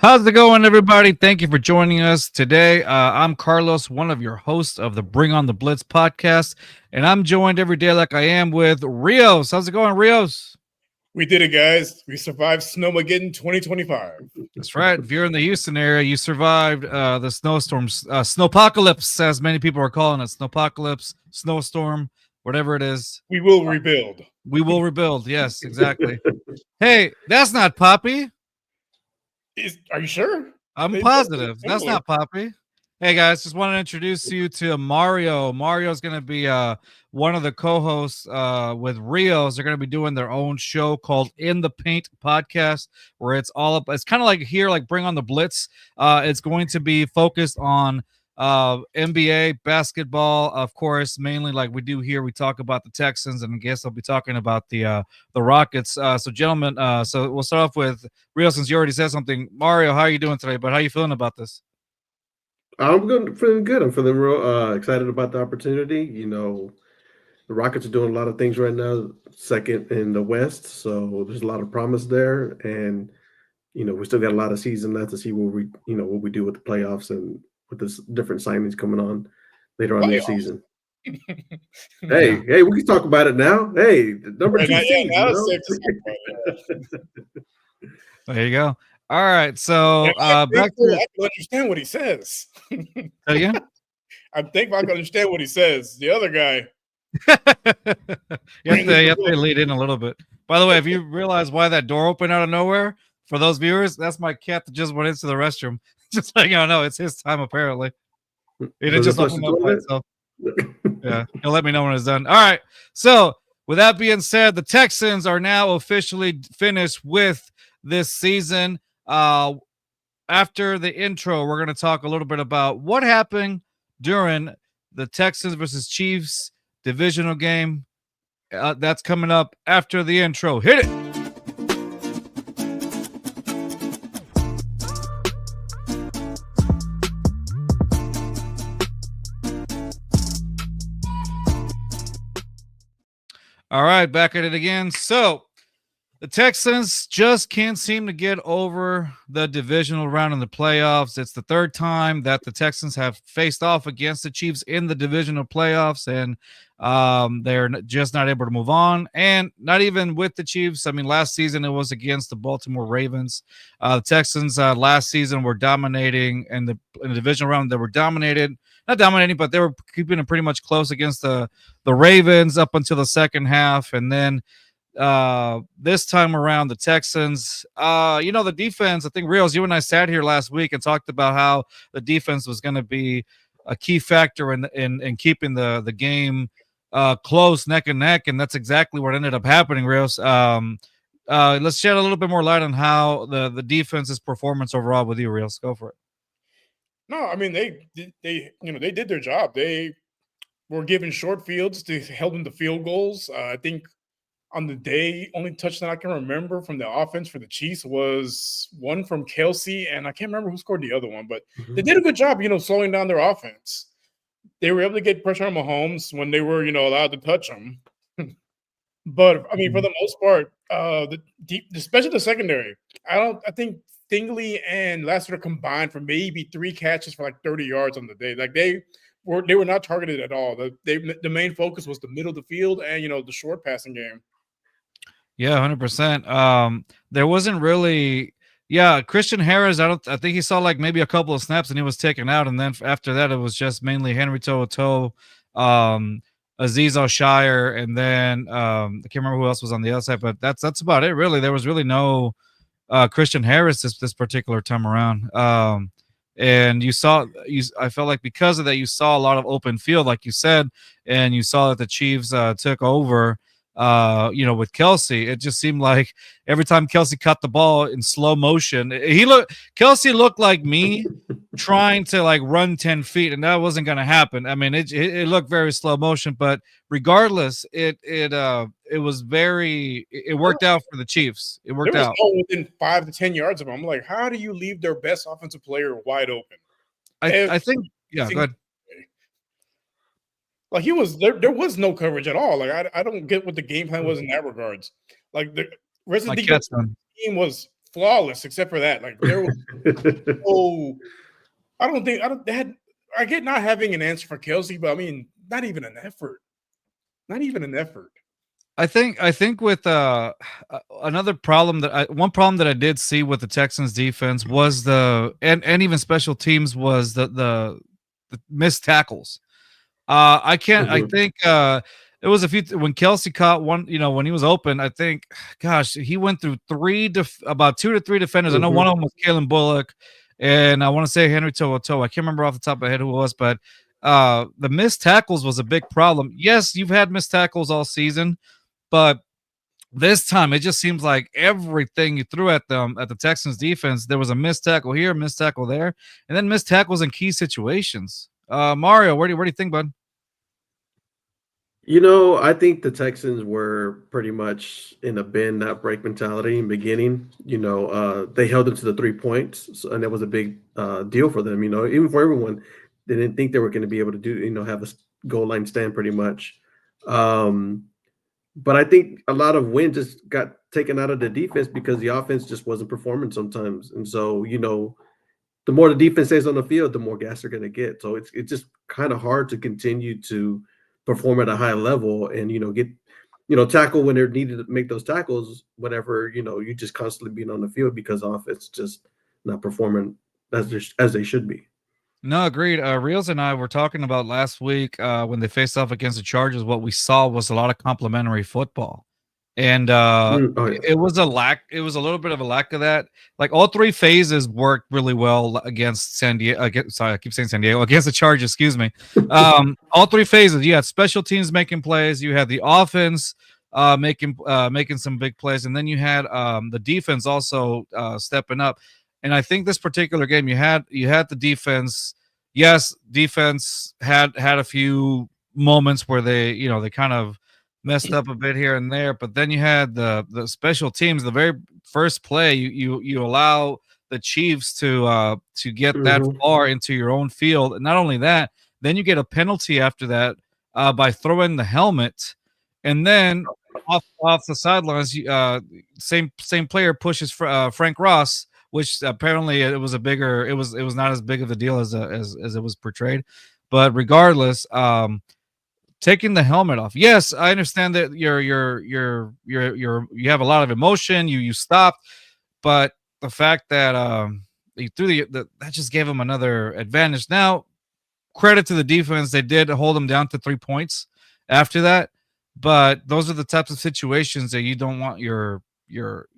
How's it going, everybody? Thank you for joining us today. I'm Carlos, one of your hosts of the Bring on the Blitz podcast, and I'm joined every day like I am with Rios. How's it going, Rios? We did it, guys. We survived Snowmageddon 2025. That's right. If you're in the Houston area, you survived the snowstorms, snowpocalypse, as many people are calling it, snowpocalypse, snowstorm, whatever it is. We will rebuild. We will rebuild. Yes, exactly. Hey, that's not Poppy. Are you sure? I'm positive. That's not Poppy. Hey, guys, just want to introduce you to Mario. Mario's going to be one of the co-hosts with Rios. They're going to be doing their own show called In the Paint podcast, where it's all up. It's kind of like here, like Bring on the Blitz. It's going to be focused on NBA basketball, of course, mainly like we do here. We talk about the Texans, and I guess I'll be talking about the Rockets. So, gentlemen, so we'll start off with Rio, since you already said something. Mario, how are you doing today? But how are you feeling about this? I'm feeling good. I'm feeling real excited about the opportunity. You know, the Rockets are doing a lot of things right now, second in the West, so there's a lot of promise there. And you know, we still got a lot of season left to see what we do with the playoffs and with this different signings coming on later on this season. Hey, we can talk about it now. Hey, the number 2 seed. There you go. All right, so back to I can understand what he says. Again, I'm thankful I can understand what he says. The other guy, you have to lead in a little bit. By the way, if you realize why that door opened out of nowhere, for those viewers, that's my cat that just went into the restroom. Just like, oh no, it's his time apparently. It didn't just open up by itself. Yeah, he'll let me know when it's done. All right, so with that being said, the Texans are now officially finished with this season. After the intro, we're going to talk a little bit about what happened during the Texans versus Chiefs divisional game. That's coming up after the intro. Hit it. All right, back at it again. So the Texans just can't seem to get over the divisional round in the playoffs. It's the third time that the Texans have faced off against the Chiefs in the divisional playoffs, and they're just not able to move on. And not even with the Chiefs. I mean, last season it was against the Baltimore Ravens. The Texans last season were dominating in the divisional round. They were not dominating, but they were keeping it pretty much close against the Ravens up until the second half, and then this time around the Texans, the defense, I think Rios, you and I sat here last week and talked about how the defense was going to be a key factor in keeping the game close, neck and neck, and that's exactly what ended up happening, Rios. Let's shed a little bit more light on how the defense's performance overall with you, Rios. Go for it. No, I mean they did their job. They were given short fields to help them to field goals. I think on the day, only touchdown I can remember from the offense for the Chiefs was one from Kelsey, and I can't remember who scored the other one, but they did a good job, slowing down their offense. They were able to get pressure on Mahomes when they were, allowed to touch him. But I mean, for the most part, especially the secondary, I think Stingley and Lassiter combined for maybe 3 catches for like 30 yards on the day. Like they were not targeted at all. The main focus was the middle of the field and the short passing game. Yeah, 100%. There wasn't really, Christian Harris. I think he saw like maybe a couple of snaps and he was taken out, and then after that it was just mainly Henry To'oTo'o, Azeez Al-Shaair, and then I can't remember who else was on the other side, but that's about it really. There was really no Christian Harris this particular time around. And I felt like because of that, you saw a lot of open field, like you said, and you saw that the Chiefs took over. With Kelsey, it just seemed like every time Kelsey caught the ball in slow motion, Kelsey looked like me trying to like run 10 feet, and that wasn't going to happen. I mean, it looked very slow motion, but regardless, it worked out for the Chiefs. It worked out. Within 5 to 10 yards of him. I'm like, how do you leave their best offensive player wide open? I think, go ahead. Like he was there was no coverage at all. Like I don't get what the game plan was in that regards. Like the rest of the team was flawless except for that. Like there was I get not having an answer for Kelsey, but I mean, not even an effort. Not even an effort. I think with another problem one problem that I did see with the Texans defense was and even special teams was the missed tackles. I can't. I think it was a few when Kelsey caught one. When he was open, I think, gosh, he went through about 2 to 3 defenders. I know one of them was Kalen Bullock, and I want to say Henry To'oTo'o. I can't remember off the top of my head who it was, but the missed tackles was a big problem. Yes, you've had missed tackles all season, but this time it just seems like everything you threw at them at the Texans defense, there was a missed tackle here, missed tackle there, and then missed tackles in key situations. Mario, where do you think, bud? I think the Texans were pretty much in a bend, not break mentality in the beginning. They held them to the 3 points, and that was a big deal for them. Even for everyone, they didn't think they were going to be able to do, have a goal line stand pretty much. But I think a lot of wins just got taken out of the defense because the offense just wasn't performing sometimes. And so, the more the defense stays on the field, the more gas they're going to get. So it's just kind of hard to continue to perform at a high level and, get, tackle when they're needed to make those tackles, whenever, you just constantly being on the field because offense just not performing as they should be. No, agreed. Rios and I were talking about last week when they faced off against the Chargers. What we saw was a lot of complimentary football, and it was a lack. It was a little bit of a lack of that. Like all 3 phases worked really well against San Diego. Sorry, I keep saying San Diego against the Chargers. Excuse me. All 3 phases. You had special teams making plays. You had the offense making some big plays, and then you had the defense also stepping up. And I think this particular game, you had the defense. Yes, defense had a few moments where they kind of messed up a bit here and there, but then you had the special teams. The very first play, you allow the Chiefs to get that far into your own field, and not only that, then you get a penalty after that by throwing the helmet, and then off the sidelines, same player pushes Frank Ross, which apparently it was not as big of a deal as it was portrayed. But regardless, taking the helmet off. Yes, I understand that you have a lot of emotion, you stopped, but the fact that you threw that just gave them another advantage. Now, credit to the defense, they did hold them down to 3 points after that, but those are the types of situations that you don't want you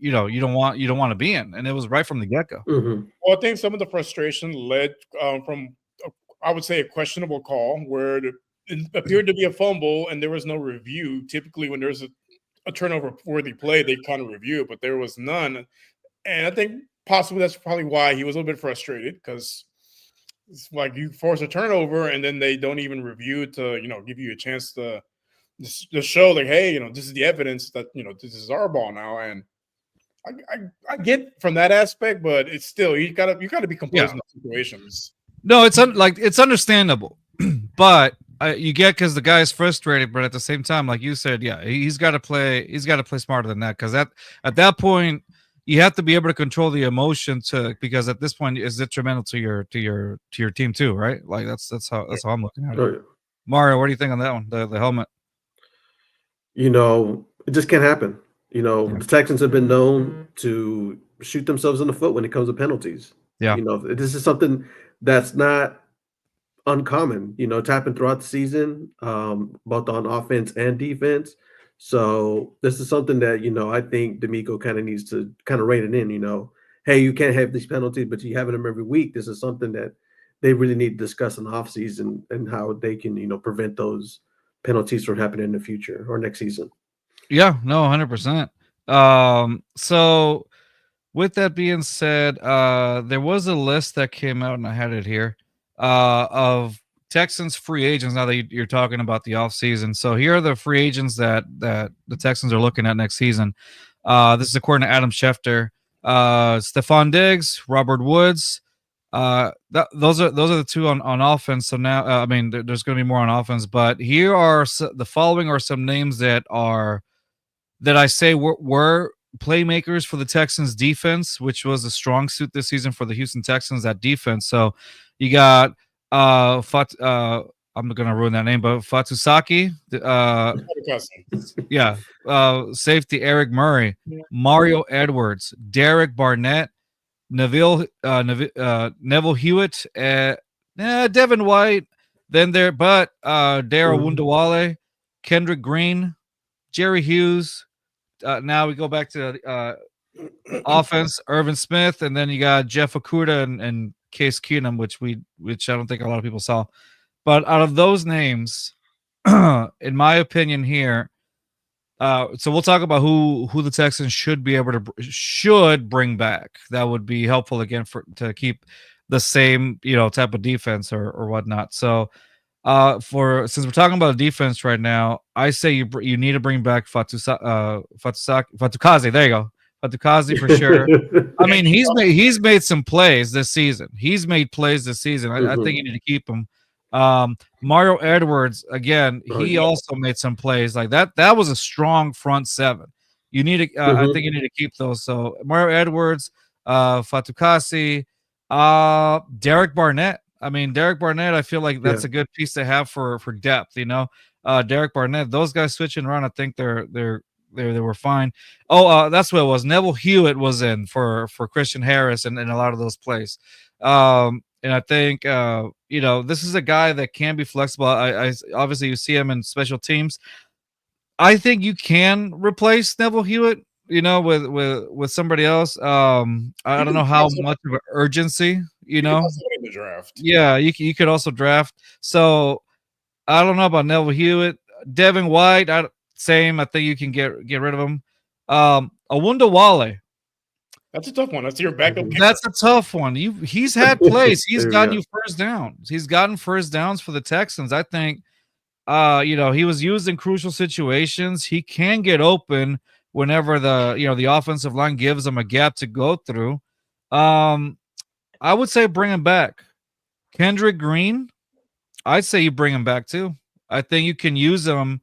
don't want to be in, and it was right from the get-go. Well, I think some of the frustration led from I would say a questionable call where it appeared to be a fumble and there was no review. Typically when there's a turnover worthy play, they kind of review it, but there was none. And I think possibly that's probably why he was a little bit frustrated, because it's like you force a turnover and then they don't even review to give you a chance to show like, hey, this is the evidence that this is our ball now. And I get from that aspect, but it's still you gotta be composed in the situations. No, it's understandable, but you get because the guy is frustrated, but at the same time, like you said, yeah, he's got to play smarter than that, because at that point you have to be able to control the emotion because at this point it's detrimental to your team too, right? Like that's how I'm looking at it. Oh, yeah. Mario, what do you think on that one? The helmet. It just can't happen. The Texans have been known to shoot themselves in the foot when it comes to penalties. Yeah. This is something that's not uncommon. It's happened throughout the season, both on offense and defense. So this is something that, I think DeMeco kind of needs to kind of rein it in, hey, you can't have these penalties, but you have them every week. This is something that they really need to discuss in the offseason and how they can, prevent those penalties from happening in the future or next season. Yeah, no, 100%. So with that being said, there was a list that came out, and I had it here, of Texans free agents. Now that you're talking about the offseason, so here are the free agents that the Texans are looking at next season. This is according to Adam Schefter. Stephon Diggs, Robert Woods. Those are the two on offense. So now, there's going to be more on offense, but here are the following are some names that I say were playmakers for the Texans defense, which was a strong suit this season for the Houston Texans, that defense. So you got I'm gonna ruin that name, but Fatusaki, yeah, safety Eric Murray, Mario Edwards, Derek Barnett, Neville Hewitt, Devin White, then there, but Daryl Wundawale, Kendrick Green, Jerry Hughes. Now we go back to offense, Irvin Smith, and then you got Jeff Okuda and Case Keenum, which I don't think a lot of people saw. But out of those names, in my opinion, here, so we'll talk about who the Texans should bring back. That would be helpful again to keep the same type of defense or whatnot. So since we're talking about defense right now, I say you need to bring back Fatukasi. There you go, Fatukasi for sure. I mean, he's made some plays this season. I think you need to keep him. Mario Edwards again. He also made some plays like that. That was a strong front seven. You need to. I think you need to keep those. So Mario Edwards, Fatukasi, Derek Barnett. I mean, Derek Barnett, I feel like that's a good piece to have for depth, Derek Barnett, those guys switching around, I think they were fine. Oh, that's what it was. Neville Hewitt was in for Christian Harris and a lot of those plays. And I think this is a guy that can be flexible. I obviously you see him in special teams. I think you can replace Neville Hewitt, with somebody else. I don't know how much of an urgency, the draft. Yeah, you could also draft. So I don't know about Neville Hewitt. Devin White, same. I think you can get rid of him. Awundawale. That's a tough one. That's your backup. That's a tough one. He's had plays. He's gotten you first downs. He's gotten first downs for the Texans. I think he was used in crucial situations. He can get open whenever the offensive line gives him a gap to go through. I would say bring him back. Kendrick Green, I'd say you bring him back too. I think you can use him.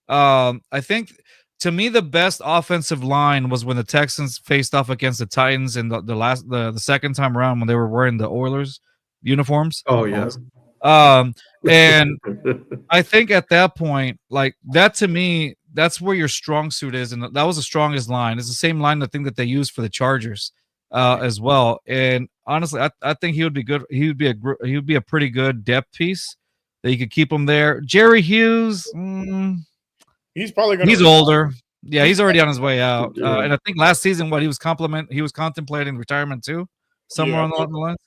I think to me the best offensive line was when the Texans faced off against the Titans in the second time around when they were wearing the Oilers uniforms. Oh yeah. And I think at that point, like that to me, that's where your strong suit is, and that was the strongest line. It's the same line I think that they used for the Chargers as well. And honestly, I think he would be good. He would be a pretty good depth piece that you could keep him there. Jerry Hughes, he's older. Yeah, he's already on his way out. And I think last season, he was contemplating retirement too, somewhere along the lines.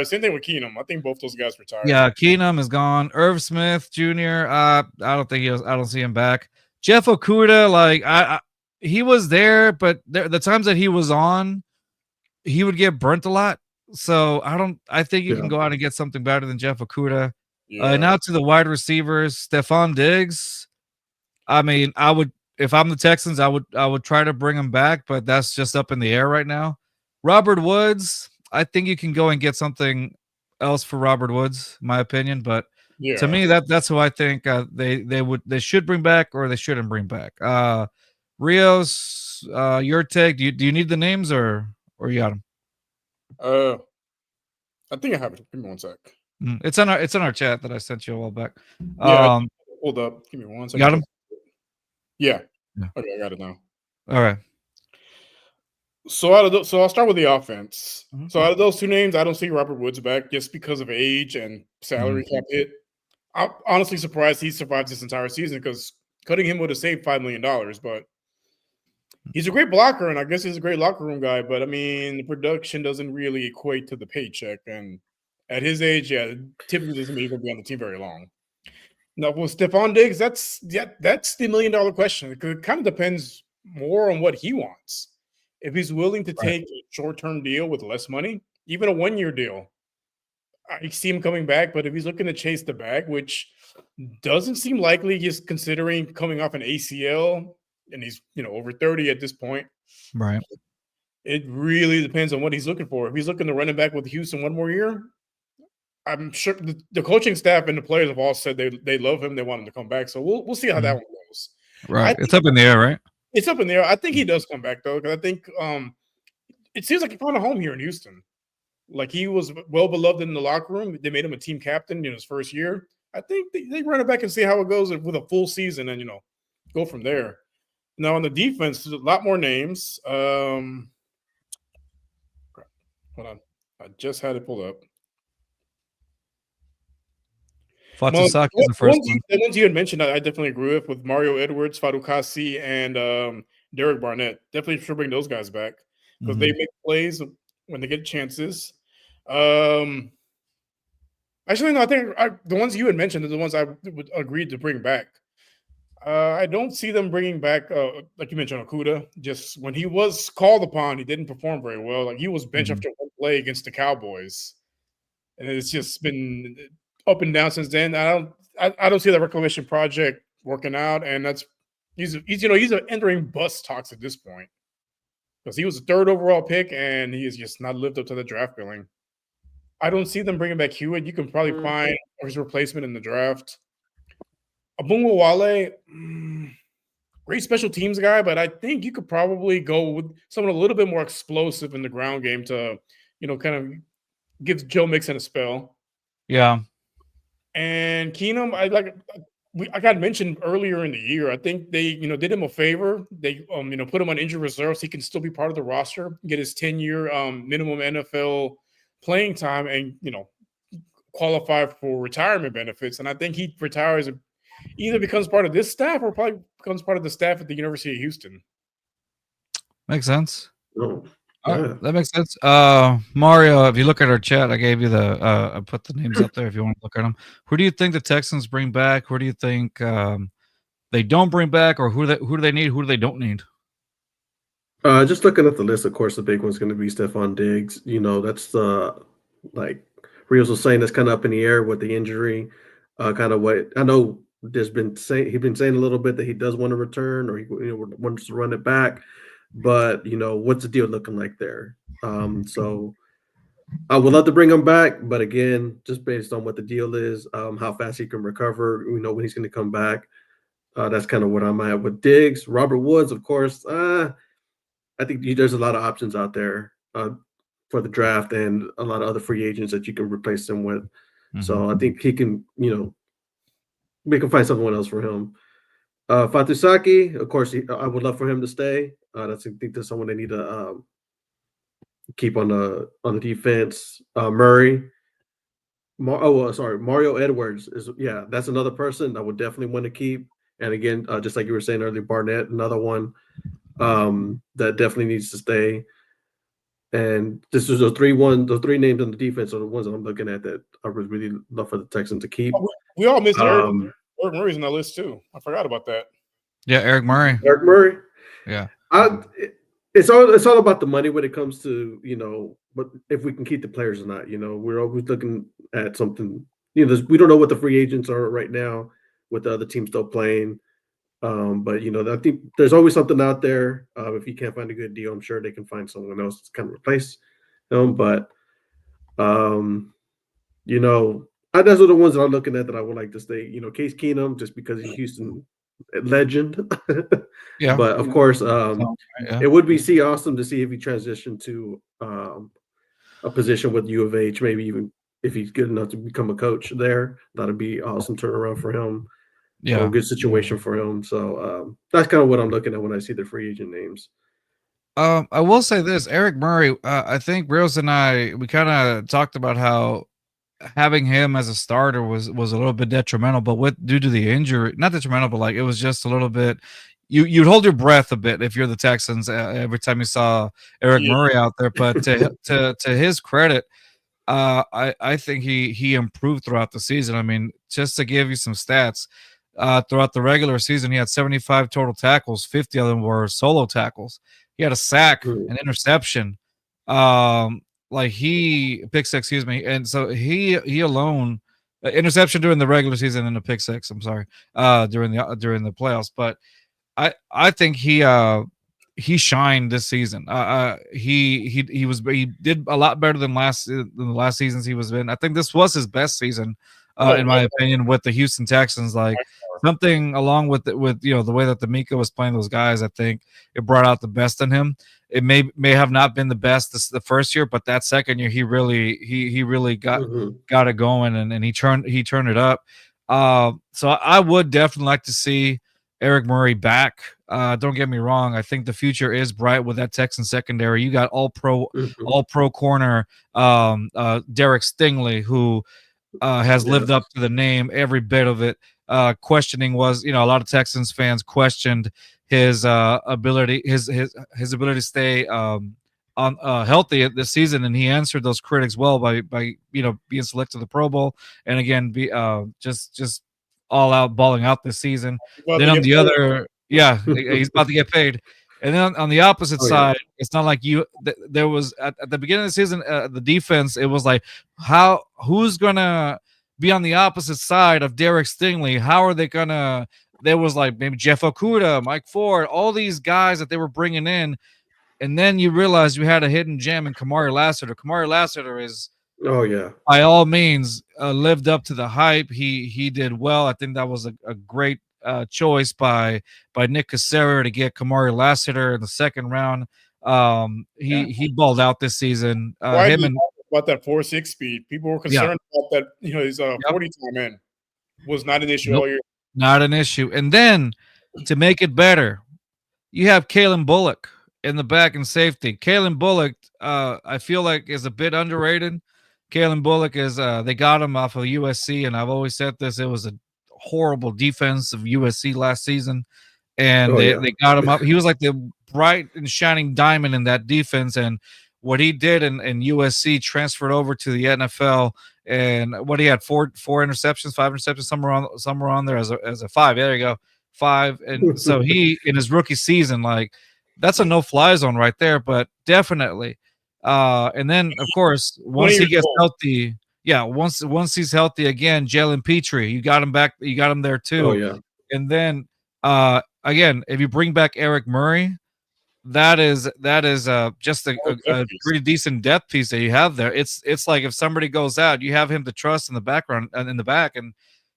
Same thing with Keenum. I think both those guys retired. Yeah, Keenum is gone. Irv Smith Jr. I don't see him back. Jeff Okuda, he was there, but the times that he was on, he would get burnt a lot. So I think you can go out and get something better than Jeff Okuda. Now to the wide receivers, Stephon Diggs. I mean, if I'm the Texans, I would try to bring him back, but that's just up in the air right now. Robert Woods, I think you can go and get something else for Robert Woods, in my opinion. But to me, that's who I think they should bring back or they shouldn't bring back. Rios, your take. Do you need the names or you got them? I think I have it. Give me one sec. It's on our chat that I sent you a while back. Hold up. Give me one second. Got them? Yeah. Okay, I got it now. All right. So I'll start with the offense. So out of those two names, I don't see Robert Woods back just because of age and salary cap hit. I'm honestly surprised he survived this entire season because cutting him would have saved $5 million. But he's a great blocker, and I guess he's a great locker room guy. But I mean, the production doesn't really equate to the paycheck. And at his age, typically doesn't mean he's going to be on the team very long. Now, with Stephon Diggs, that's the $1 million question. It kind of depends more on what he wants. If he's willing to take a short-term deal with less money, even a one-year deal, I see him coming back. But if he's looking to chase the bag, which doesn't seem likely, just considering coming off an ACL and he's over 30 at this point, right? It really depends on what he's looking for. If he's looking to run it back with Houston one more year, I'm sure the coaching staff and the players have all said they love him. They want him to come back. So we'll see how that one goes. Right, it's up in the air, right? It's up in the air. I think he does come back though, because I think it seems like he found a home here in Houston. Like he was well beloved in the locker room. They made him a team captain in his first year. I think they run it back and see how it goes with a full season, and go from there. Now on the defense, there's a lot more names. Hold on, I just had it pulled up. Fatusaki is the first one. The ones you had mentioned, I definitely agree with Mario Edwards, Fatukasi, and Derek Barnett. Definitely should bring those guys back because they make plays when they get chances. Actually, no, I think the ones you had mentioned are the ones I would agree to bring back. I don't see them bringing back, like you mentioned, Okuda. Just when he was called upon, he didn't perform very well. Like he was benched after one play against the Cowboys, and it's just been up and down since then. I don't see that reclamation project working out, and he's entering bust talks at this point because he was the 3rd overall pick, and he has just not lived up to the draft billing. I don't see them bringing back Hewitt. You can probably find his replacement in the draft. Abungwale, great special teams guy, but I think you could probably go with someone a little bit more explosive in the ground game to, kind of give Joe Mixon a spell. Yeah. And Keenum, I got mentioned earlier in the year. I think they, did him a favor. They, put him on injured reserve so he can still be part of the roster, get his 10-year minimum NFL playing time, and qualify for retirement benefits. And I think he retires, either becomes part of this staff or probably becomes part of the staff at the University of Houston. Makes sense. Oh, yeah. That makes sense. Mario, if you look at our chat, I gave you I put the names up there if you want to look at them. Who do you think the Texans bring back? Who do you think they don't bring back, or who do they need? Who do they don't need? Just looking at the list, of course, the big one's going to be Stephon Diggs. That's like Rios was saying, that's kind of up in the air with the injury. Kind of what I know. He's been saying a little bit that he does want to return, or he wants to run it back. But what's the deal looking like there? So I would love to bring him back, but again, just based on what the deal is, how fast he can recover, when he's going to come back. That's kind of what I'm at with Diggs. Robert Woods, of course. I think there's a lot of options out there for the draft and a lot of other free agents that you can replace him with. So I think he can, we can find someone else for him. Fatusaki, of course, I would love for him to stay. I think that's someone they need to keep on the defense. Murray. Mario Edwards that's another person I would definitely want to keep. And again, just like you were saying earlier, Barnett, another one that definitely needs to stay. And this is the three names on the defense are the ones that I'm looking at that I would really love for the Texans to keep. We all missed Eric Murray's on the list too. I forgot about that. Yeah, Eric Murray. Yeah. It's all about the money when it comes to, but if we can keep the players or not, we're always looking at something, we don't know what the free agents are right now with the other teams still playing. But I think there's always something out there. If you can't find a good deal, I'm sure they can find someone else to kind of replace them. But those are the ones that I'm looking at that I would like to stay. Case Keenum, just because he's Houston legend. Yeah. But of course, it would be awesome to see if he transitioned to a position with U of H, maybe even if he's good enough to become a coach there. That'd be awesome turnaround for him. Yeah, a good situation for him. So that's kind of what I'm looking at when I see the free agent names. I will say this, Eric Murray. I think Rios and we kind of talked about how having him as a starter was a little bit detrimental, but due to the injury, not detrimental, but like it was just a little bit. You'd hold your breath a bit if you're the Texans every time you saw Eric Murray out there. But to his credit, I think he improved throughout the season. I mean, just to give you some stats. Throughout the regular season, he had 75 total tackles. 50 of them were solo tackles. He had a sack, an interception, pick six, excuse me. And so he alone, interception during the regular season and a pick six. I'm sorry, during the playoffs. But I think he shined this season. He did a lot better than the last seasons he was in. I think this was his best season. In my opinion, with the Houston Texans, like something along with the way that the Mika was playing those guys. I think it brought out the best in him. It may have not been the best the first year, but that second year he really got it going, and he turned it up. So I would definitely like to see Eric Murray back. Don't get me wrong. I think the future is bright with that Texan secondary. You got all pro corner Derek Stingley, who has lived up to the name, every bit of it. Questioning was, a lot of Texans fans questioned his ability to stay on healthy this season, and he answered those critics well by being selected to the Pro Bowl, and again just all out balling out this season. Then on the other, he's about to get paid. And then on the opposite side, it's not like there was at the beginning of the season, the defense, it was like, who's gonna be on the opposite side of Derek Stingley? How are they gonna? There was like maybe Jeff Okudah, Mike Ford, all these guys that they were bringing in, and then you realize you had a hidden gem in Kamari Lassiter. Kamari Lassiter is, by all means, lived up to the hype. He did well. I think that was a great choice by Nick Caserio to get Kamari Lassiter in the second round. He balled out this season. About that 4.6 speed, people were concerned about that. His 40 time in was not an issue all year. Not an issue. And then to make it better, you have Kalen Bullock in the back and safety. Kalen Bullock, I feel like, is a bit underrated. Kalen Bullock is they got him off of USC, and I've always said this, it was a horrible defense of USC last season, and they got him up. He was like the bright and shining diamond in that defense, and what he did in USC transferred over to the NFL, and what he had five interceptions, somewhere on there as a 5. There you go, 5. And so he, in his rookie season, like, that's a no-fly zone right there, but definitely. And then of course, once he gets healthy, once he's healthy again, Jalen Petrie, you got him back, you got him there too. And then again, if you bring back Eric Murray, that is just a pretty decent depth piece that you have there. It's like if somebody goes out, you have him to trust in the background and in the back, and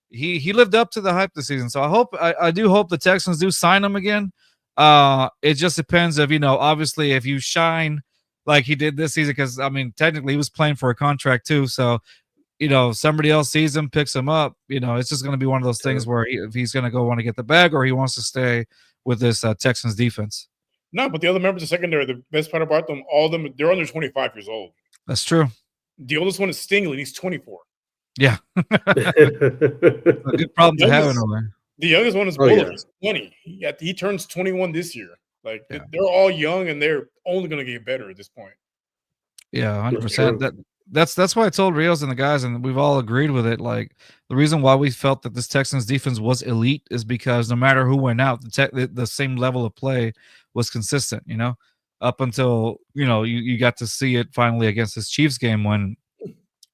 he lived up to the hype this season. So I do hope the Texans do sign him again. It just depends if, obviously if you shine like he did this season, because I mean technically he was playing for a contract too. So somebody else sees him, picks him up. It's just going to be one of those things where if he's going to go want to get the bag or he wants to stay with this Texans defense. No, but the other members of the secondary, the best part about them, all of them, they're under 25 years old. That's true. The oldest one is Stingley. He's 24. Yeah. A good problem to have in there. The youngest one is Bullock. He's 20. He turns 21 this year. Like, they're all young, and they're only going to get better at this point. Yeah, 100%. That's why I told Rios and the guys, and we've all agreed with it. Like, the reason why we felt that this Texans defense was elite is because no matter who went out, the same level of play was consistent, up until, you got to see it finally against this Chiefs game when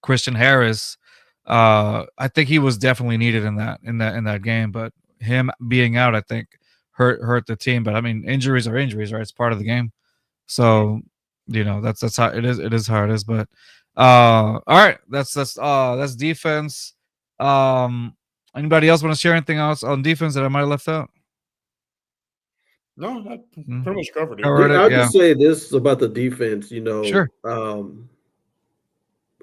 Christian Harris, I think he was definitely needed in that game, but him being out, I think hurt the team. But I mean, injuries are injuries, right? It's part of the game. So, that's how it is. It is how it is. But all right, that's defense. Anybody else want to share anything else on defense that I might have left out? No, that pretty much covered it. I'll just say this about the defense. Sure.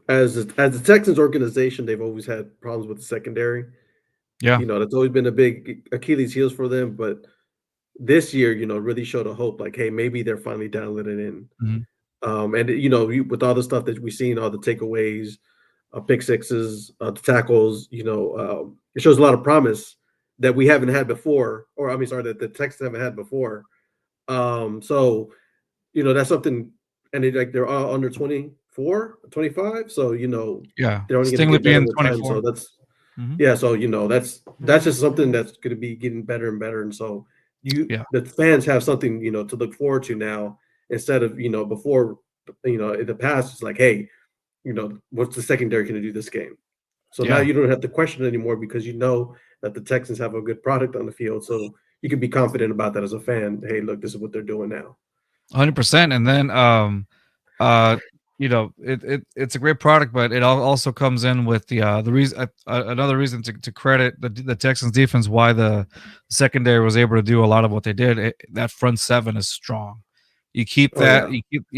As the Texans organization, they've always had problems with the secondary. Yeah, that's always been a big Achilles heels for them. But this year, really showed a hope. Like, hey, maybe they're finally dialing it in. Mm-hmm. And with all the stuff that we've seen, all the takeaways, pick sixes, the tackles, it shows a lot of promise that we haven't had before, or that the Texans haven't had before. So, that's something, and they're all under 24, 25. So, they're only going to get better with time. So that's just something that's going to be getting better and better. And so the fans have something, to look forward to now, instead of, before, in the past, it's like, hey, what's the secondary going to do this game? So now you don't have to question it anymore, because that the Texans have a good product on the field. So you can be confident about that as a fan. Hey, look, this is what they're doing now. 100%. And then it's a great product, but it also comes in with the reason another reason to credit the Texans defense why the secondary was able to do a lot of what they did. That front seven is strong. You keep that,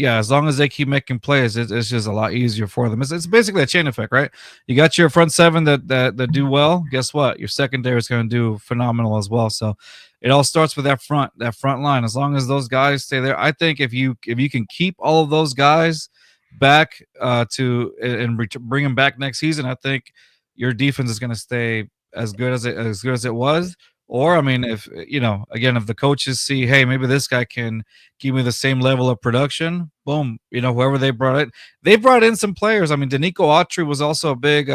as long as they keep making plays, it's just a lot easier for them. It's basically a chain effect, right? You got your front seven that do well. Guess what? Your secondary is going to do phenomenal as well. So it all starts with that front line. As long as those guys stay there, I think if you can keep all of those guys back bring them back next season, I think your defense is going to stay as good as it was. Or, I mean, if if the coaches see, hey, maybe this guy can give me the same level of production, boom, whoever they brought in some players. I mean, Nico Autry was also a big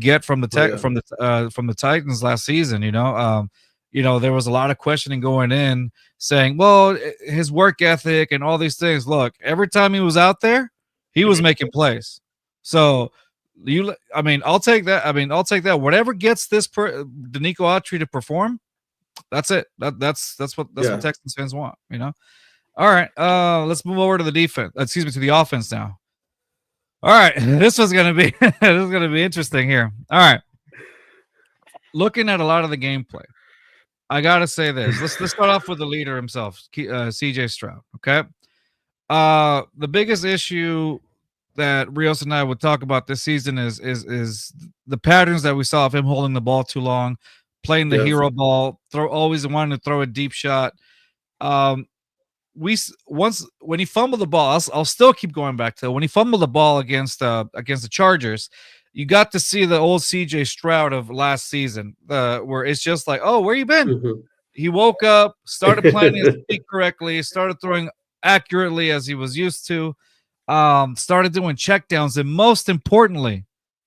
get from the Titans last season. There was a lot of questioning going in, saying, well, his work ethic and all these things. Look, every time he was out there, he was making plays. So I'll take that. Whatever gets Nico Autry to perform, that's it. That's what Texans fans want. All right. Let's move over to the defense. To the offense now. All right. This is gonna be interesting here. All right. Looking at a lot of the gameplay, I gotta say this. Let's start off with the leader himself, CJ Stroud. Okay. The biggest issue that Rios and I would talk about this season is the patterns that we saw of him holding the ball too long, playing the hero ball, always wanting to throw a deep shot. When he fumbled the ball, I'll still keep going back to when he fumbled the ball against the Chargers. You got to see the old CJ Stroud of last season, where it's just like, oh, where you been? Mm-hmm. He woke up, started planting his feet correctly, started throwing accurately as he was used to. Started doing checkdowns, and most importantly,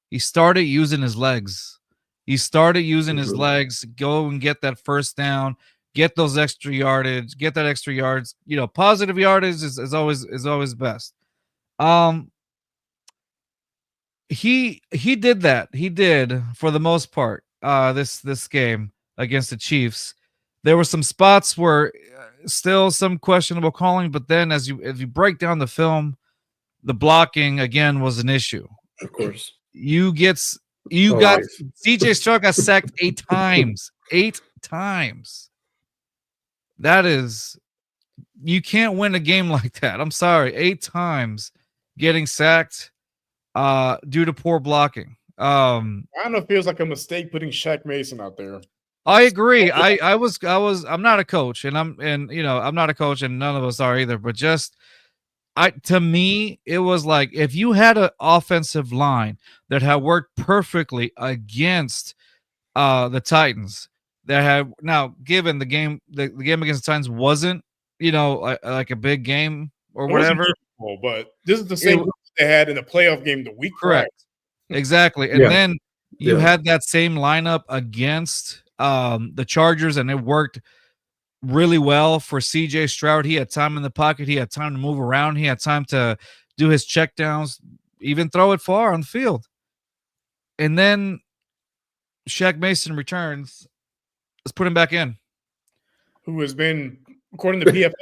he started using his legs. His legs, go and get that first down, get those extra yardage, get that extra yards. Positive yardage is always best. He did that. He did for the most part. This game against the Chiefs, there were some spots where still some questionable calling, but then as you break down the film, the blocking again was an issue. Of course, CJ Stroud got sacked 8 times. 8 times. That is, you can't win a game like that. I'm sorry, 8 times getting sacked due to poor blocking. I don't know. It feels like a mistake putting Shaq Mason out there. I agree. I'm not a coach, and I'm not a coach, and none of us are either. But to me, it was like if you had an offensive line that had worked perfectly against the Titans, that had now given the game against the Titans wasn't like a big game or whatever. But this is the same they had in the playoff game the week. Correct. Exactly. And then you had that same lineup against the Chargers, and it worked really well for CJ Stroud. He had time in the pocket. He had time to move around. He had time to do his checkdowns, even throw it far on the field. And then Shaq Mason returns. Let's put him back in. Who has been, according to PFF,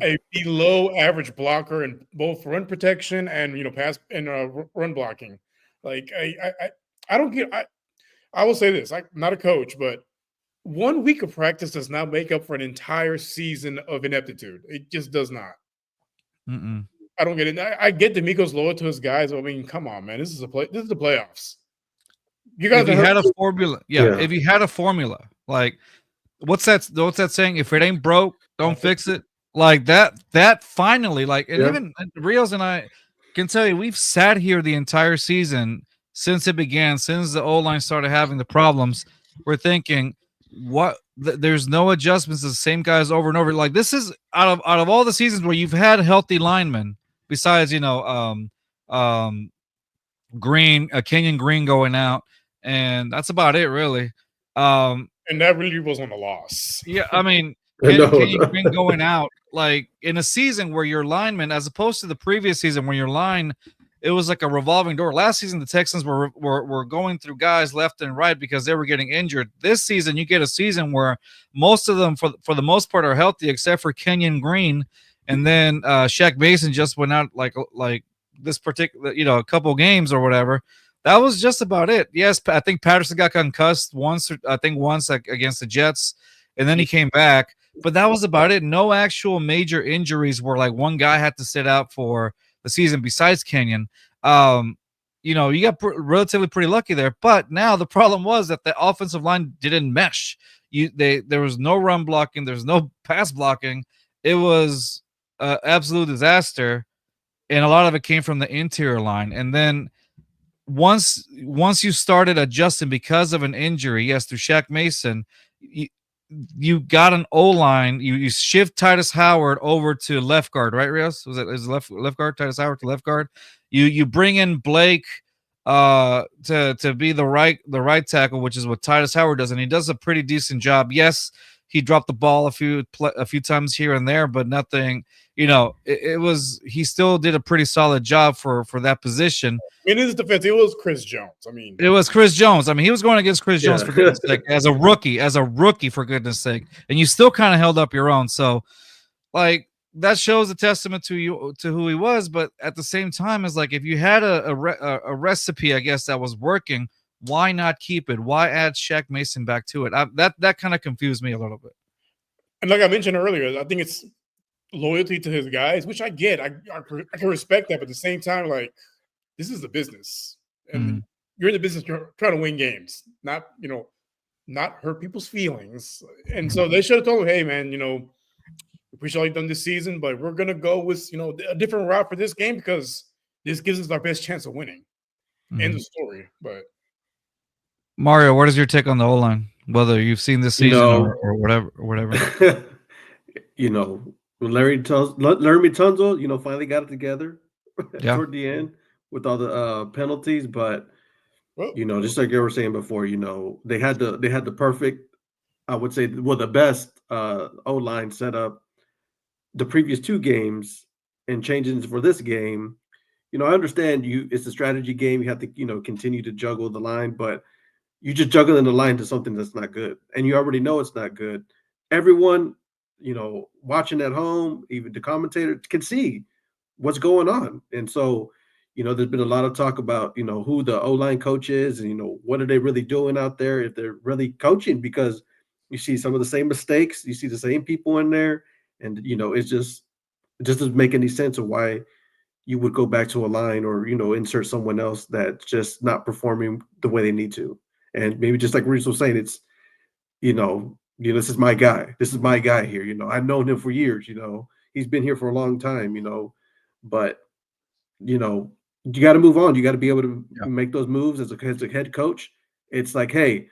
a below average blocker in both run protection and pass and run blocking. Like I don't get. I will say this: I'm not a coach, but 1 week of practice does not make up for an entire season of ineptitude. It just does not. Mm-mm. I don't get it. I get DeMeco's loyal to his guys. I mean, come on, man. This is the playoffs. You guys had a formula. Yeah, if you had a formula, like what's that saying? If it ain't broke, don't fix it. Like that finally, like, and even Rios and I can tell you, we've sat here the entire season since it began, since the O-line started having the problems. We're thinking, there's no adjustments to the same guys over and over. Like, this is out of all the seasons where you've had healthy linemen, besides Kenyon Green going out, and that's about it, really. And that really wasn't a loss. Yeah, I mean, Kenyon Green going out, like, in a season where your linemen, as opposed to the previous season where your line, it was like a revolving door. Last season, the Texans were going through guys left and right because they were getting injured. This season, you get a season where most of them, for the most part, are healthy, except for Kenyon Green, and then Shaq Mason just went out like this particular, a couple games or whatever. That was just about it. Yes, I think Patterson got concussed once, against the Jets, and then he came back. But that was about it. No actual major injuries where like one guy had to sit out for the season besides Kenyon. You got relatively pretty lucky there. But now the problem was that the offensive line didn't mesh. There was no run blocking. There's no pass blocking. It was an absolute disaster, and a lot of it came from the interior line. And then once you started adjusting because of an injury, yes, through Shaq Mason, you got an O-line. You shift Titus Howard over to left guard, right, Rios? Is left guard, Titus Howard to left guard? You bring in Blake to be the right tackle, which is what Titus Howard does, and he does a pretty decent job. Yes, he dropped the ball a few times here and there, but nothing. He still did a pretty solid job for that position. In his defense, it was Chris Jones. It was Chris Jones. He was going against Chris Jones for goodness sake, as a rookie for goodness sake, and you still kind of held up your own. So, like, that shows a testament to who he was. But at the same time, it's like if you had a recipe, I guess, that was working, why not keep it? Why add Shaq Mason back to it? That kind of confused me a little bit. And like I mentioned earlier, I think it's loyalty to his guys, which I get. I can respect that, but at the same time, like, this is the business, and you're in the business. You're trying to win games, not hurt people's feelings. And so they should have told him, "Hey, man, appreciate all you've done this season, but we're gonna go with a different route for this game because this gives us our best chance of winning." End of story. But Mario, what is your take on the O-line? Whether you've seen this season or whatever. Larry Tunzel, finally got it together toward the end with all the penalties, but just like you were saying before, they had the perfect, I would say, the best O-line set up the previous two games, and changes for this game. I understand it's a strategy game. You have to, continue to juggle the line, but you just juggling the line to something that's not good, and you already know it's not good. Everyone, watching at home, even the commentator can see what's going on. And so, there's been a lot of talk about, who the O-line coach is and, what are they really doing out there, if they're really coaching, because you see some of the same mistakes, you see the same people in there. And, it just doesn't make any sense of why you would go back to a line or, insert someone else that's just not performing the way they need to. And maybe just like Reese was saying, it's, this is my guy. This is my guy here. I've known him for years. He's been here for a long time, but, you got to move on. You got to be able to make those moves as a head coach. It's like, hey,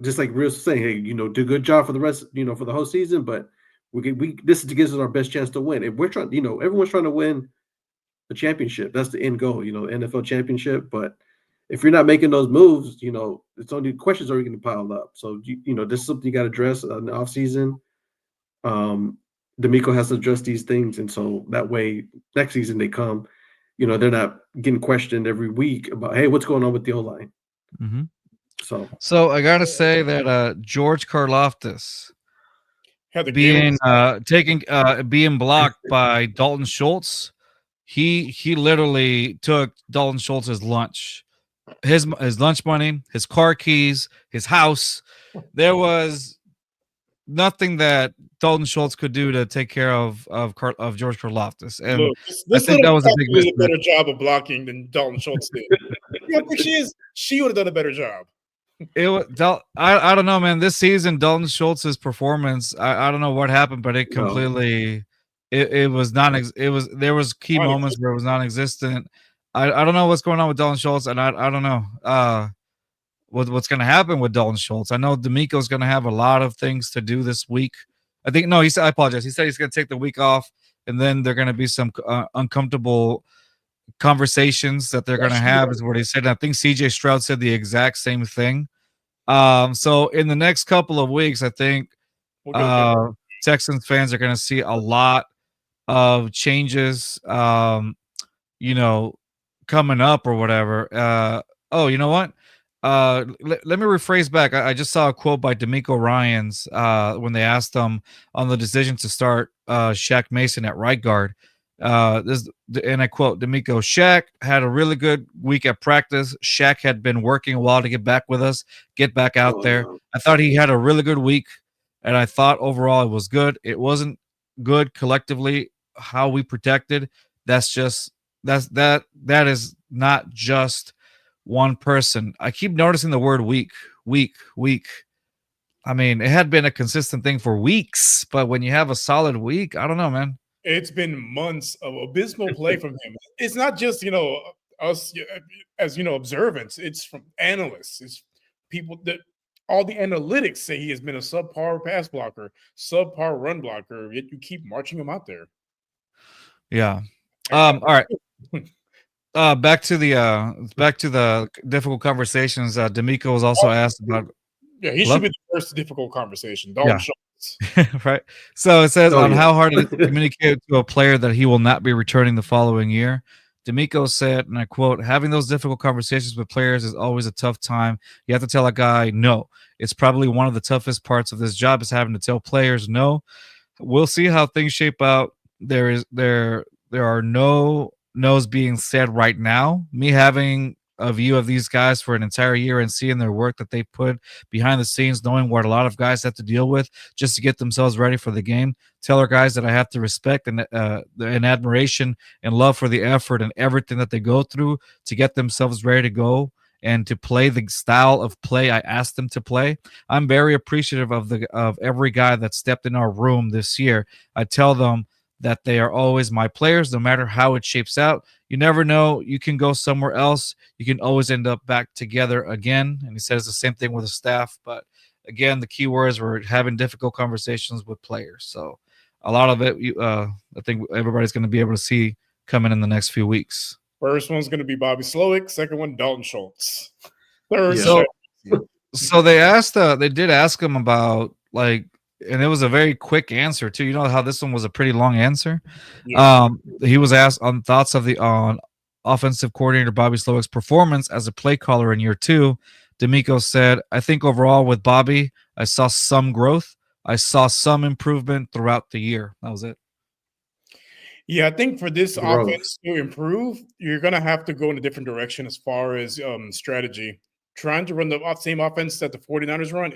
just like Reese was saying, hey, do a good job for the rest, for the whole season, but this gives us our best chance to win. If we're trying, everyone's trying to win the championship. That's the end goal, the NFL championship. But if you're not making those moves, it's only questions are going to pile up. So, this is something you got to address in the offseason. DeMeco has to address these things. And so that way, next season they come, they're not getting questioned every week about, hey, what's going on with the O-line? Mm-hmm. So I got to say that George Karlaftis being blocked by Dalton Schultz, he literally took Dalton Schultz's lunch. His lunch money, his car keys, his house. There was nothing that Dalton Schultz could do to take care of George Karlaftis. And look, I think that was a big did a better job of blocking than Dalton Schultz did. I think she would have done a better job. I don't know, man. This season, Dalton Schultz's performance, I don't know what happened, but it completely it was there was key moments where it was non-existent. I don't know what's going on with Dalton Schultz, and I don't know what's going to happen with Dalton Schultz. I know DeMeco's going to have a lot of things to do this week. I think no, I apologize. He said he's going to take the week off, and then there are going to be some uncomfortable conversations that they're going to have, is what he said. And I think CJ Stroud said the exact same thing. So in the next couple of weeks, I think Texans fans are going to see a lot of changes. Coming up or whatever. You know what? Let me rephrase back. I just saw a quote by DeMeco Ryans when they asked him on the decision to start Shaq Mason at right guard. And I quote D'Amico, Shaq had a really good week at practice. Shaq had been working a while to get back with us, get back out there. No. I thought he had a really good week, and I thought overall it was good. It wasn't good collectively how we protected. That is not just one person. I keep noticing the word week. I mean, it had been a consistent thing for weeks, but when you have a solid week, I don't know, man. It's been months of abysmal play from him. It's not just, us as, observants. It's from analysts. It's people that all the analytics say he has been a subpar pass blocker, subpar run blocker, yet you keep marching him out there. Yeah. All right. Back to the difficult conversations. D'Amico was also asked about. Yeah, he should be the first difficult conversation. Dalton Schultz. Right. So it says how hard it is to communicate to a player that he will not be returning the following year. D'Amico said, and I quote, having those difficult conversations with players is always a tough time. You have to tell a guy no. It's probably one of the toughest parts of this job is having to tell players no. We'll see how things shape out. There are no no's being said right now. Me having a view of these guys for an entire year and seeing their work that they put behind the scenes, knowing what a lot of guys have to deal with just to get themselves ready for the game. Tell our guys that I have to respect and admiration and love for the effort and everything that they go through to get themselves ready to go and to play the style of play I asked them to play. I'm very appreciative of every guy that stepped in our room this year. I tell them that they are always my players, no matter how it shapes out. You never know. You can go somewhere else. You can always end up back together again. And he says the same thing with the staff. But again, the key words were having difficult conversations with players. So a lot of it, I think everybody's going to be able to see coming in the next few weeks. First one's going to be Bobby Slowik. Second one, Dalton Schultz. Third, so they did ask him about and it was a very quick answer too. You know how this one was a pretty long answer. Yeah. He was asked on thoughts on offensive coordinator Bobby Slowik's performance as a play caller in year 2. D'Amico said, I think overall with Bobby, I saw some growth. I saw some improvement throughout the year. That was it. Yeah, I think for this offense to improve, you're going to have to go in a different direction as far as strategy. Trying to run the same offense that the 49ers run,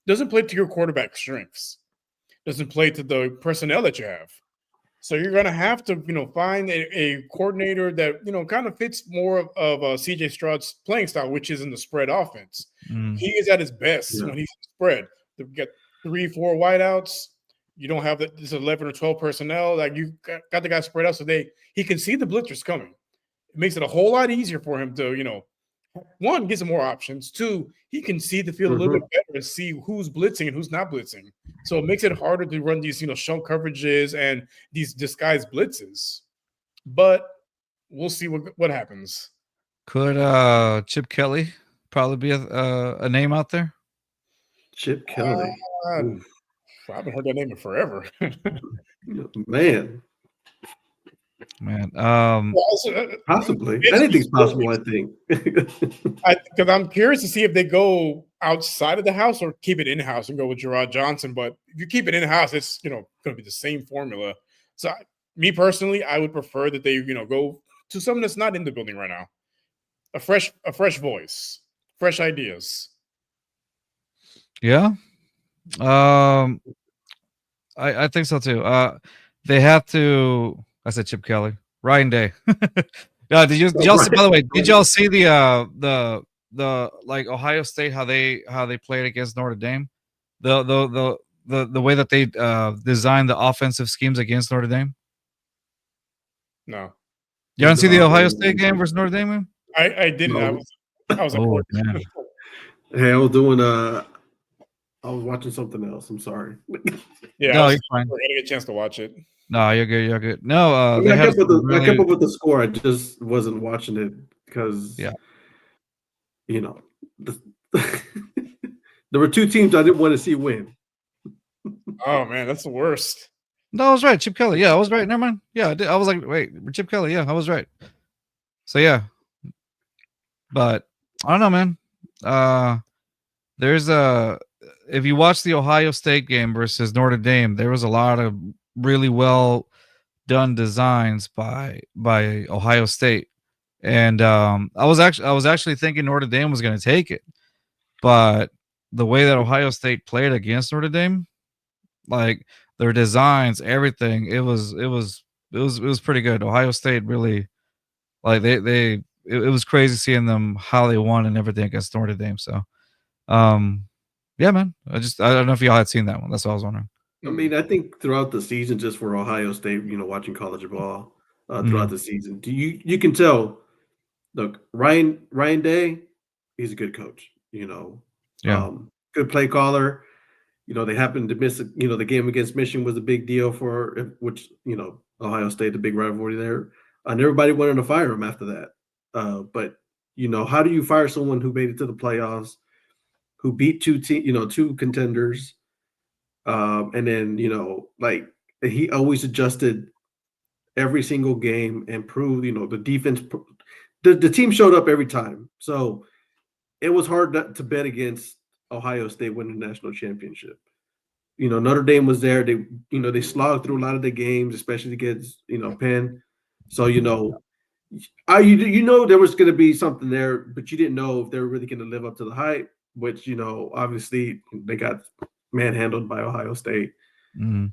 doesn't play to your quarterback strengths. Doesn't play to the personnel that you have. So you're going to have to, find a coordinator that, kind of fits more of CJ Stroud's playing style, which is in the spread offense. He is at his best when he's spread. You get 3-4 wideouts. You don't have this 11 or 12 personnel. Like you got the guy spread out so he can see the blitzers coming. It makes it a whole lot easier for him to, one, gives him more options. Two, he can see the field a little bit better and see who's blitzing and who's not blitzing. So it makes it harder to run these, shell coverages and these disguised blitzes. But we'll see what happens. Could Chip Kelly probably be a name out there? Chip Kelly. I haven't heard that name in forever. Man, possibly anything's possible. I think because I'm curious to see if they go outside of the house or keep it in house and go with Gerard Johnson. But if you keep it in house, it's going to be the same formula. So me personally, I would prefer that they go to someone that's not in the building right now, a fresh voice, fresh ideas. Yeah, I think so too. They have to. I said Chip Kelly, Ryan Day. Did y'all see, by the way? Did y'all see the Ohio State how they played against Notre Dame? The way that they designed the offensive schemes against Notre Dame. No, you didn't see the Ohio State game versus Notre Dame? Man? I didn't. No. I was like, man. Hey, I was doing I was watching something else. I'm sorry. Yeah, no, you're fine. We're gonna get a chance to watch it. No, you're good. You're good. No, I kept up with the score. I just wasn't watching it because, there were two teams I didn't want to see win. Oh man, that's the worst. No, I was right. Chip Kelly. Yeah, I was right. Never mind. Yeah, I did. I was like, wait, Chip Kelly. Yeah, I was right. So yeah, but I don't know, man. If you watch the Ohio State game versus Notre Dame, there was a lot of really well done designs by Ohio State, and I was actually thinking Notre Dame was going to take it, but the way that Ohio State played against Notre Dame, like their designs, everything, it was pretty good. Ohio State really, like it was crazy seeing them how they won and everything against Notre Dame. So, yeah, man, I don't know if y'all had seen that one. That's what I was wondering. I mean, I think throughout the season, just for Ohio State, watching college ball throughout the season, you can tell. Look, Ryan Day, he's a good coach. Yeah. Good play caller. They happened to miss. The game against Michigan was a big deal for which Ohio State, the big rivalry there, and everybody wanted to fire him after that. But how do you fire someone who made it to the playoffs, who beat two contenders? And then, like he always adjusted every single game and proved, the defense, the team showed up every time. So it was hard not to bet against Ohio State winning the national championship. Notre Dame was there. They slogged through a lot of the games, especially against, Penn. So, there was going to be something there, but you didn't know if they were really going to live up to the hype, which, obviously they got manhandled by Ohio State. And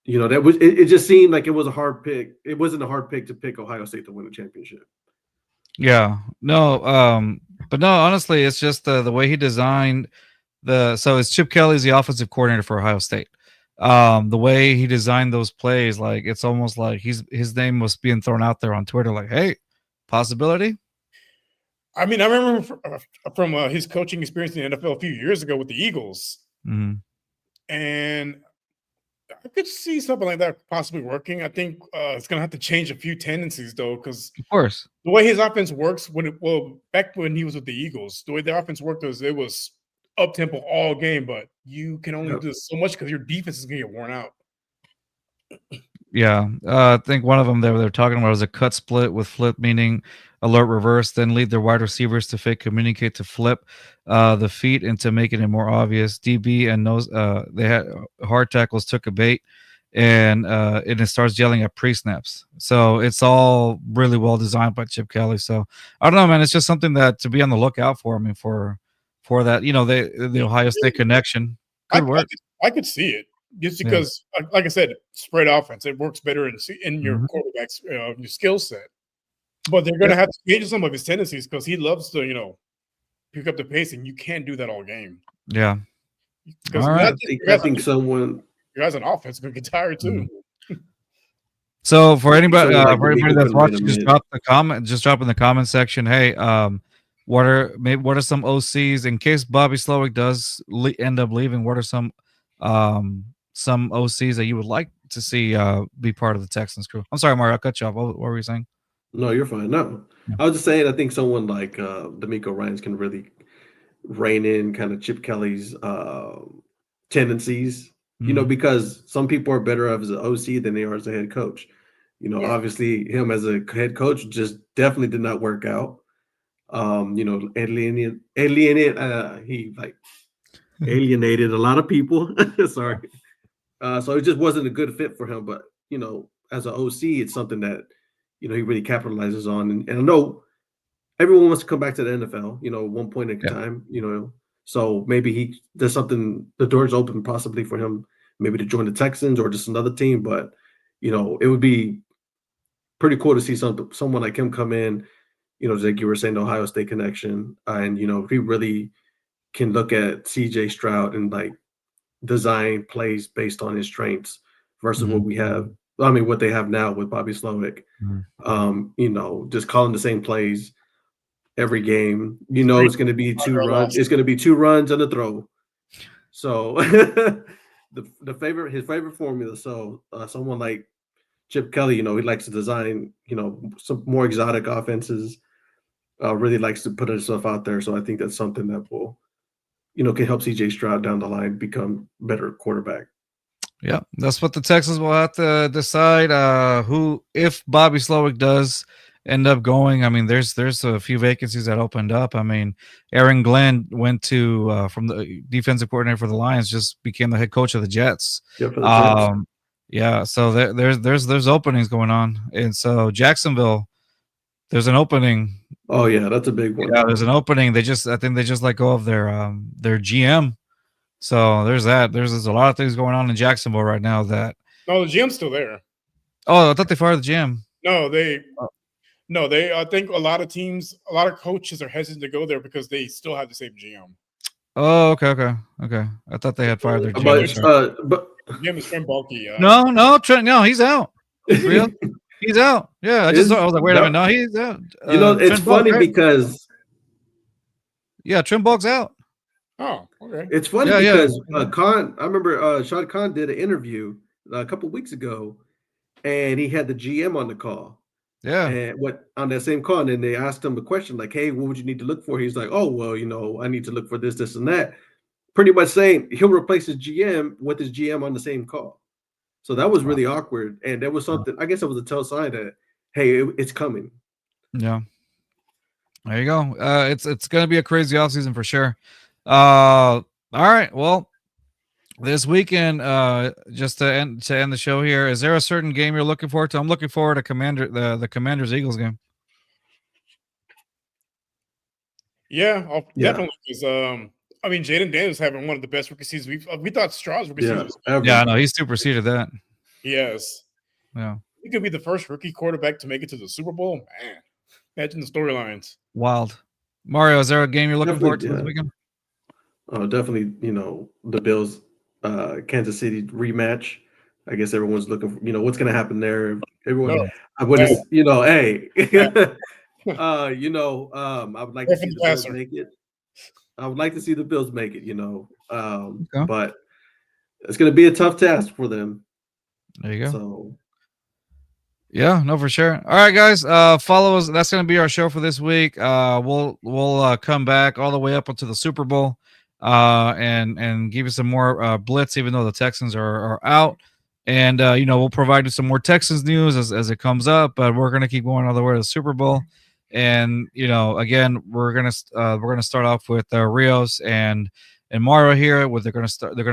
that was it just seemed like it was a hard pick. It wasn't a hard pick to pick Ohio State to win the championship. Yeah. No, but no, honestly, it's just the way he designed so it's Chip Kelly's the offensive coordinator for Ohio State. The way he designed those plays, like it's almost like his name was being thrown out there on Twitter, like, hey, possibility. I mean, I remember from his coaching experience in the NFL a few years ago with the Eagles, and I could see something like that possibly working. I think it's going to have to change a few tendencies, though, because of course the way his offense works back when he was with the Eagles, the way the offense worked it was up tempo all game, but you can only do so much because your defense is going to get worn out. Yeah, I think one of them they're talking about was a cut split with flip, meaning alert reverse, then lead their wide receivers to fake communicate to flip the feet into making it more obvious. DB and nose, they had hard tackles took a bait, and it starts yelling at pre-snaps. So it's all really well designed by Chip Kelly. So I don't know, man. It's just something that to be on the lookout for. I mean, for that, the Ohio State connection could work. I could see it. Just because, like I said, spread offense, it works better in your quarterback's your skill set. But they're going to have to change some of his tendencies because he loves to, pick up the pace, and you can't do that all game. Yeah. Because I think someone your guys on offense are going to get tired too. So for anybody that's watching, just drop in the comment section. Hey, what are some OCs in case Bobby Slowik does end up leaving? What are some OCs that you would like to see be part of the Texans crew? I'm sorry, Mario, I cut you off. What were you saying? No, you're fine. No, I was just saying I think someone like D'Amico Ryans can really rein in kind of Chip Kelly's tendencies. Because some people are better as an OC than they are as a head coach. Obviously him as a head coach just definitely did not work out. Alienated a lot of people. Sorry. So it just wasn't a good fit for him. But, as an OC, it's something that, he really capitalizes on. And I know everyone wants to come back to the NFL, one point in time, so maybe there's something, the door's open possibly for him, maybe to join the Texans or just another team. But, it would be pretty cool to see someone like him come in, like you were saying, the Ohio State connection. And, if he really can look at CJ Stroud and like design plays based on his strengths versus what we have. I mean, what they have now with Bobby Slowik, just calling the same plays every game. It's going to be 2 runs. It's going to be 2 runs and a throw. So his favorite formula. So someone like Chip Kelly, he likes to design, some more exotic offenses. Really likes to put himself out there. So I think that's something that will, can help CJ Stroud down the line become better quarterback. Yeah, that's what the Texans will have to decide. If Bobby Slowik does end up going. I mean, there's a few vacancies that opened up. I mean, Aaron Glenn went to from the defensive coordinator for the Lions, just became the head coach of the Jets. Yeah, for the Jets. Yeah, so there's openings going on, and so Jacksonville, there's an opening. Oh yeah, that's a big one. Yeah, there's an opening. I think they just let go of their GM. So there's that. There's a lot of things going on in Jacksonville right now. That No, the GM's still there. I thought they fired the GM. No, they. I think a lot of teams, a lot of coaches are hesitant to go there because they still have the same GM. Oh, okay. I thought they had fired their GM. But GM is Trent Baalke. No, Trent. No, he's out. Real? He's out. Yeah, I was like, wait a minute. No, he's out. It's Trent funny Baalke, because Trent Baalke's out. Oh, okay. It's funny Yeah, because Khan. I remember Shad Khan did an interview a couple of weeks ago, and he had the GM on the call. Yeah. And on that same call, and they asked him a question like, "Hey, what would you need to look for?" He's like, "Oh, well, I need to look for this, this, and that." Pretty much saying he'll replace his GM with his GM on the same call. So that was really awkward, and there was something. I guess it was a tell sign that, hey, it's coming. Yeah. There you go. It's gonna be a crazy offseason for sure. All right. Well, this weekend, just to end the show here, is there a certain game you're looking forward to? I'm looking forward to the Commanders Eagles game. Yeah, definitely. Because I mean, Jaden Daniels having one of the best rookie seasons. We thought Stroud's rookie season was ever. Yeah, no, he's superseded that. Yes. Yeah. He could be the first rookie quarterback to make it to the Super Bowl. Man, imagine the storylines. Wild. Mario, is there a game you're looking forward to this weekend? Oh, definitely. The Bills, Kansas City rematch. I guess everyone's looking for, what's going to happen there. Everyone, I would, hey. I would like to see the Bills make it. I would like to see the Bills make it, but it's going to be a tough task for them. There you go. So, yeah, no, for sure. All right, guys, follow us. That's going to be our show for this week. We'll come back all the way up until the Super Bowl, and give you some more blitz, even though the Texans are out. And we'll provide you some more Texans news as it comes up. But we're going to keep going all the way to the Super Bowl. And again, we're gonna start off with Rios and Mario here. They're gonna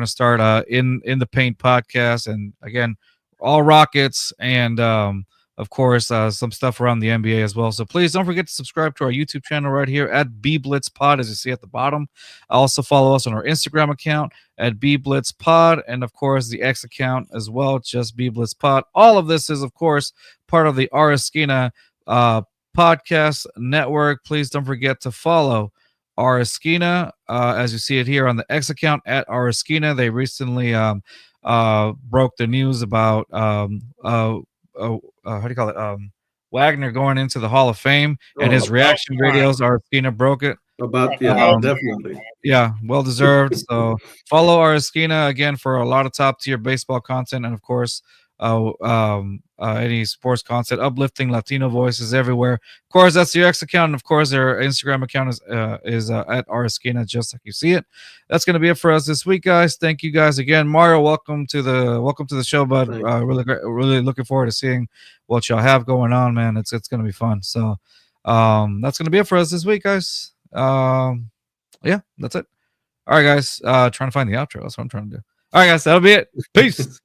start in the Paint podcast, and again, all Rockets, and of course some stuff around the NBA as well. So please don't forget to subscribe to our YouTube channel right here at B Blitz Pod, as you see at the bottom. Also follow us on our Instagram account at B Blitz Pod, and of course the X account as well, just B Blitz Pod. All of this is of course part of the Areskina podcast network. Please don't forget to follow Areskina, as you see it here on the X account at Areskina. They recently broke the news about how do you call it, Wagner going into the Hall of Fame, and his reaction videos. Areskina broke it about definitely, well deserved. So follow Areskina again for a lot of top tier baseball content, and of course any sports content, uplifting Latino voices everywhere. Of course, that's the X account, and of course their Instagram account is at Areskina, just like you see it. That's going to be it for us this week, guys. Thank you guys again. Mario, welcome to the show, bud. Really looking forward to seeing what y'all have going on, man. It's going to be fun. So that's going to be it for us this week, guys. Yeah, that's it. All right, guys. Trying to find the outro. That's what I'm trying to do. All right, guys, that'll be it. Peace.